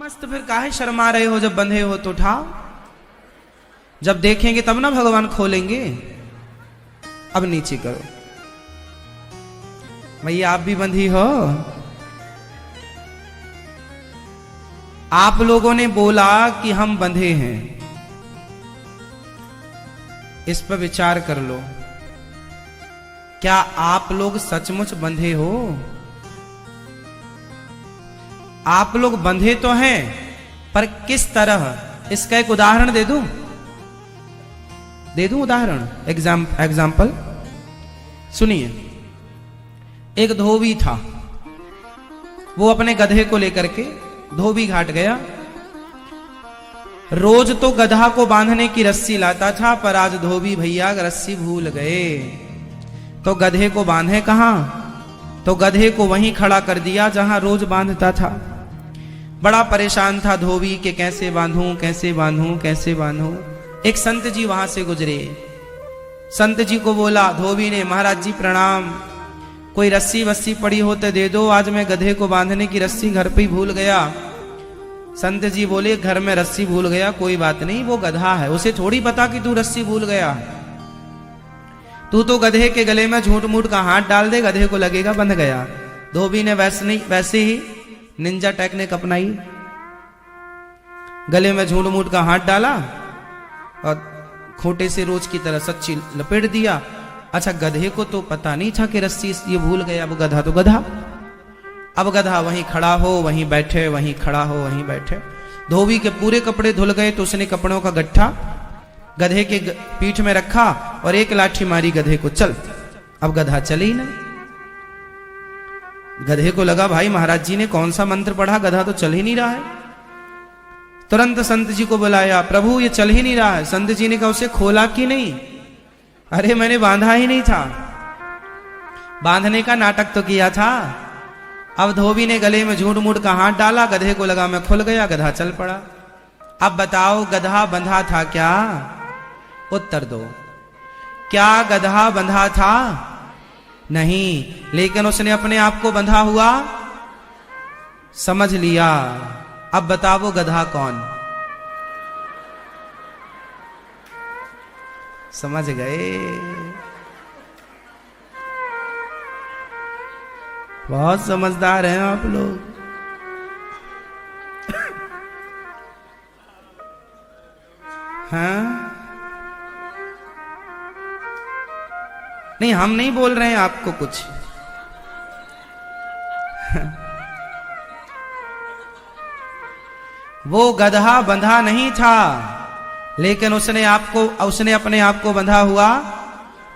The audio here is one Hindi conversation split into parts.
मस्त फिर काहे शर्मा रहे हो? जब बंधे हो तो उठाओ, जब देखेंगे तब ना भगवान खोलेंगे। अब नीचे करो। भैया आप भी बंधी हो? आप लोगों ने बोला कि हम बंधे हैं, इस पर विचार कर लो। क्या आप लोग सचमुच बंधे हो? आप लोग बंधे तो हैं, पर किस तरह? इसका एक उदाहरण दे दूं उदाहरण, एग्जाम्पल सुनिए। एक धोबी था, वो अपने गधे को लेकर के धोबी घाट गया। रोज तो गधा को बांधने की रस्सी लाता था, पर आज धोबी भैया रस्सी भूल गए, तो गधे को बांधे कहां? तो गधे को वहीं खड़ा कर दिया जहां रोज बांधता था। बड़ा परेशान था धोबी कि कैसे बांधूं कैसे बांधूं कैसे बांधूं। एक संत जी वहां से गुजरे, संत जी को बोला धोबी ने, महाराज जी प्रणाम, कोई रस्सी वस्सी पड़ी हो तो दे दो, आज मैं गधे को बांधने की रस्सी घर पे ही भूल गया। संत जी बोले घर में रस्सी भूल गया, कोई बात नहीं, वो गधा है, उसे थोड़ी पता कि तू रस्सी भूल गया। तू तो गधे के गले में झूठ मूठ का हाथ डाल दे, गधे को लगेगा बंध गया। धोबी ने वैसे ही निंजा टेक्निक अपनाई, गले में झूठ मूठ का हाथ डाला और खोटे से रोज की तरह सच्ची लपेट दिया। अच्छा, गधे को तो पता नहीं था कि रस्सी ये भूल गया। अब गधा तो गधा, अब गधा वहीं खड़ा हो वहीं बैठे, वहीं खड़ा हो वहीं बैठे। धोबी के पूरे कपड़े धुल गए तो उसने कपड़ों का गट्ठा गधे के पीठ में रखा और एक लाठी मारी गधे को, चल। अब गधा चले ही नहीं। गधे को लगा भाई महाराज जी ने कौन सा मंत्र पढ़ा, गधा तो चल ही नहीं रहा है। तुरंत संत जी को बुलाया, प्रभु ये चल ही नहीं रहा है। संत जी ने कहा उसे खोला कि नहीं? अरे मैंने बांधा ही नहीं था, बांधने का नाटक तो किया था। अब धोबी ने गले में झूठ मूठ का हाथ डाला, गधे को लगा मैं खुल गया, गधा चल पड़ा। अब बताओ गधा बंधा था क्या? उत्तर दो, क्या गधा बंधा था? नहीं, लेकिन उसने अपने आप को बंधा हुआ समझ लिया। अब बताओ गधा कौन? समझ गए? बहुत समझदार हैं आप लोग। हाँ, नहीं हम नहीं बोल रहे हैं आपको कुछ। वो गधा बंधा नहीं था, लेकिन उसने अपने आप को बंधा हुआ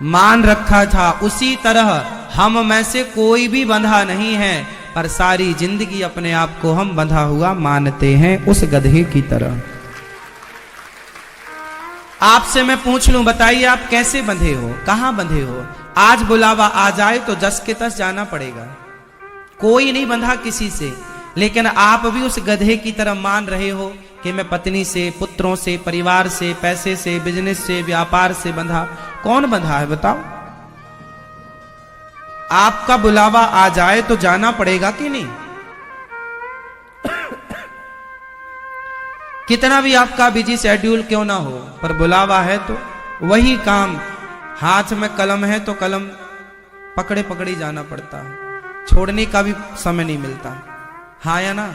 मान रखा था। उसी तरह हम में से कोई भी बंधा नहीं है, पर सारी जिंदगी अपने आप को हम बंधा हुआ मानते हैं, उस गधे की तरह। आपसे मैं पूछ लूं, बताइए आप कैसे बंधे हो, कहां बंधे हो? आज बुलावा आ जाए तो जस के तस जाना पड़ेगा। कोई नहीं बंधा किसी से, लेकिन आप भी उस गधे की तरह मान रहे हो कि मैं पत्नी से, पुत्रों से, परिवार से, पैसे से, बिजनेस से, व्यापार से बंधा। कौन बंधा है बताओ? आपका बुलावा आ जाए तो जाना पड़ेगा कि नहीं? कितना भी आपका बिजी शेड्यूल क्यों ना हो, पर बुलावा है तो वही काम। हाथ में कलम है तो कलम पकड़े पकड़े जाना पड़ता है, छोड़ने का भी समय नहीं मिलता। हाँ या ना?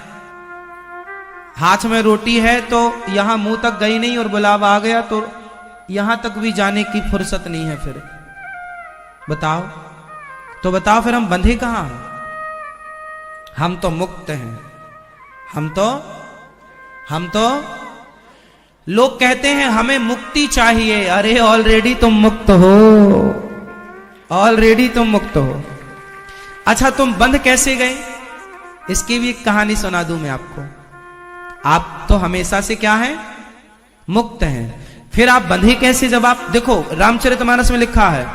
हाथ में रोटी है तो यहां मुंह तक गई नहीं और बुलावा आ गया तो यहां तक भी जाने की फुर्सत नहीं है। फिर बताओ, तो बताओ फिर हम बंधे कहां हैं? हम तो मुक्त हैं। हम तो लोग कहते हैं हमें मुक्ति चाहिए। अरे ऑलरेडी तुम मुक्त हो, ऑलरेडी तुम मुक्त हो। अच्छा, तुम बंध कैसे गए? इसकी भी एक कहानी सुना दूं मैं आपको। आप तो हमेशा से क्या हैं? मुक्त हैं। फिर आप बंधे कैसे? जब आप देखो रामचरितमानस में लिखा है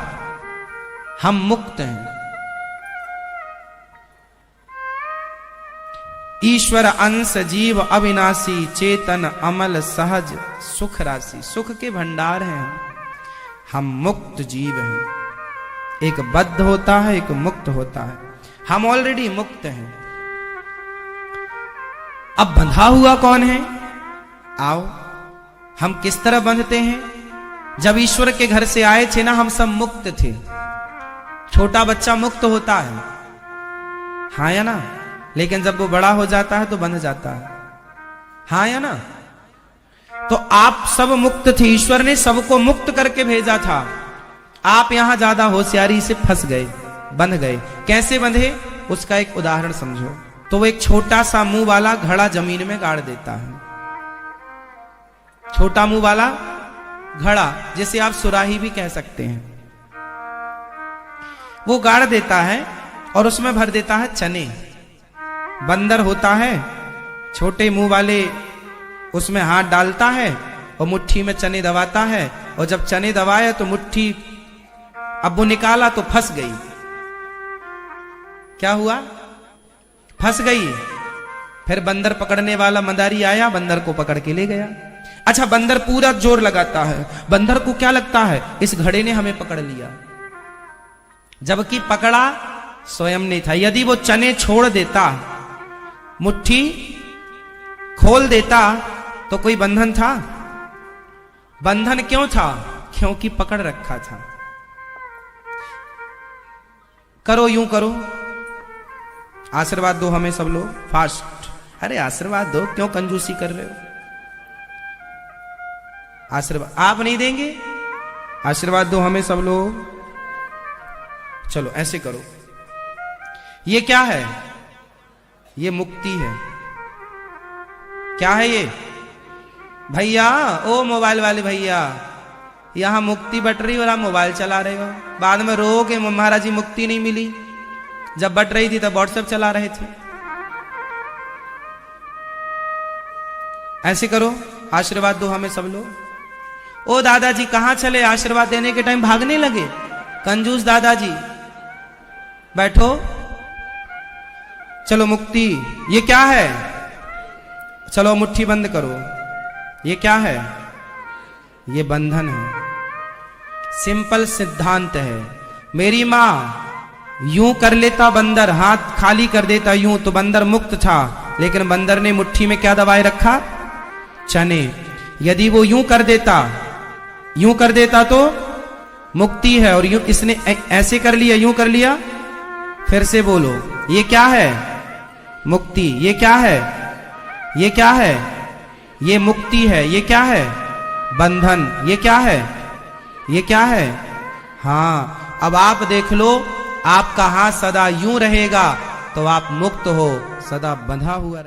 हम मुक्त हैं। ईश्वर अंश जीव अविनाशी, चेतन अमल सहज सुख राशि। सुख के भंडार हैं हम मुक्त जीव हैं। एक बद्ध होता है, एक मुक्त होता है। हम ऑलरेडी मुक्त हैं। अब बंधा हुआ कौन है? आओ, हम किस तरह बंधते हैं? जब ईश्वर के घर से आए थे ना, हम सब मुक्त थे। छोटा बच्चा मुक्त होता है, हाँ या ना? लेकिन जब वो बड़ा हो जाता है तो बंध जाता है, हाँ या ना? तो आप सब मुक्त थे, ईश्वर ने सबको मुक्त करके भेजा था। आप यहां ज्यादा होशियारी से फंस गए, बंध गए। कैसे बंधे उसका एक उदाहरण समझो। तो वो एक छोटा सा मुंह वाला घड़ा जमीन में गाड़ देता है। छोटा मुंह वाला घड़ा, जिसे आप सुराही भी कह सकते हैं, वो गाड़ देता है और उसमें भर देता है चने। बंदर होता है, छोटे मुंह वाले, उसमें हाथ डालता है और मुट्ठी में चने दबाता है, और जब चने दबाए तो मुट्ठी, अब वो निकाला तो फंस गई। क्या हुआ? फंस गई। फिर बंदर पकड़ने वाला मदारी आया, बंदर को पकड़ के ले गया। अच्छा, बंदर पूरा जोर लगाता है। बंदर को क्या लगता है, इस घड़े ने हमें पकड़ लिया, जबकि पकड़ा स्वयं नहीं था। यदि वो चने छोड़ देता, मुट्ठी खोल देता, तो कोई बंधन था? बंधन क्यों था? क्योंकि पकड़ रखा था। करो, यूं करो, आशीर्वाद दो हमें सब लोग, फास्ट। अरे आशीर्वाद दो, क्यों कंजूसी कर रहे हो? आशीर्वाद आप नहीं देंगे? आशीर्वाद दो हमें सब लोग। चलो ऐसे करो। ये क्या है? ये मुक्ति है। क्या है ये? भैया, ओ मोबाइल वाले भैया, यहां मुक्ति बट रही और आप मोबाइल चला रहे हो। बाद में रोगे महाराज जी मुक्ति नहीं मिली। जब बट रही थी तब व्हाट्सएप चला रहे थे। ऐसे करो, आशीर्वाद दो हमें सब लोग। ओ दादाजी कहां चले? आशीर्वाद देने के टाइम भागने लगे। कंजूस दादाजी, बैठो। चलो मुक्ति, ये क्या है? चलो मुट्ठी बंद करो। ये क्या है? ये बंधन है। सिंपल सिद्धांत है। मेरी मां यूं कर लेता, बंदर हाथ खाली कर देता यूं, तो बंदर मुक्त था। लेकिन बंदर ने मुट्ठी में क्या दबाए रखा? चने। यदि वो यूं कर देता तो मुक्ति है, और यूं इसने ऐसे कर लिया, यूं कर लिया। फिर से बोलो, ये क्या है? मुक्ति। ये क्या है? ये क्या है? ये मुक्ति है। ये क्या है? बंधन। ये क्या है? ये क्या है? हाँ, अब आप देख लो, आपका हाथ सदा यूं रहेगा तो आप मुक्त हो, सदा बंधा हुआ रहे।